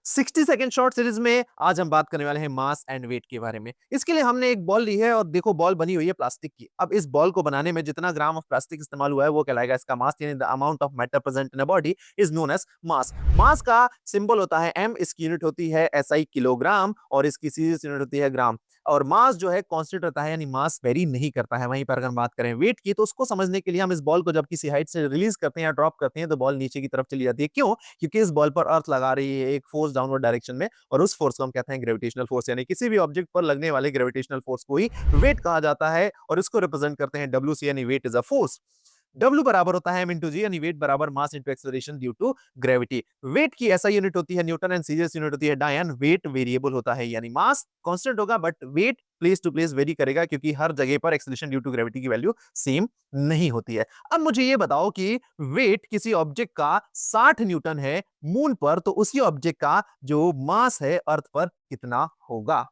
60 second short series में आज हम बात करने वाले हैं मास एंड वेट के बारे में। इसके लिए हमने एक बॉल ली है और देखो बॉल बनी हुई है प्लास्टिक की। अब इस बॉल को बनाने में जितना ग्राम ऑफ प्लास्टिक इस्तेमाल हुआ है वो कहलाएगा इसका मास, यानी the amount of matter present in a body is known as mass. Mass का सिंबल होता है एम, इसकी यूनिट होती है एसआई किलोग्राम और इसकी सीरीज यूनिट होती है ग्राम। और मास जो है कांस्टेंट रहता है, यानी मास वेरी नहीं करता है। वहीं पर अगर हम बात करें वेट की तो उसको समझने के लिए हम इस बॉल को जब किसी हाइट से रिलीज करते हैं या ड्रॉप करते हैं तो बॉल नीचे की तरफ चली जाती है। क्यों? क्योंकि इस बॉल पर अर्थ लगा रही है एक फोर्स डाउनवर्ड डायरेक्शन में, और उस फोर्स को हम कहते हैं ग्रेविटेशनल फोर्स, यानी किसी भी ऑब्जेक्ट पर लगने वाले ग्रेविटेशनल फोर्स को ही वेट कहा जाता है। और इसको रिप्रेजेंट करते हैं डब्ल्यू सी, यानी weight is a force. W बराबर होता है m इंटू जी, यानी वेट बराबर mass into acceleration due to gravity. Weight की ऐसा यूनिट होती है न्यूटन एंड सीरियस यूनिट होती है डायन। वेट वेरिएबल होता है, यानी मास कांस्टेंट होगा but weight place to place vary करेगा, क्योंकि हर जगह पर एक्सेलरेशन ड्यू टू ग्रेविटी की वैल्यू सेम नहीं होती है। अब मुझे ये बताओ कि वेट किसी ऑब्जेक्ट का 60 न्यूटन है मून पर, तो उसी ऑब्जेक्ट का जो मास है अर्थ पर कितना होगा?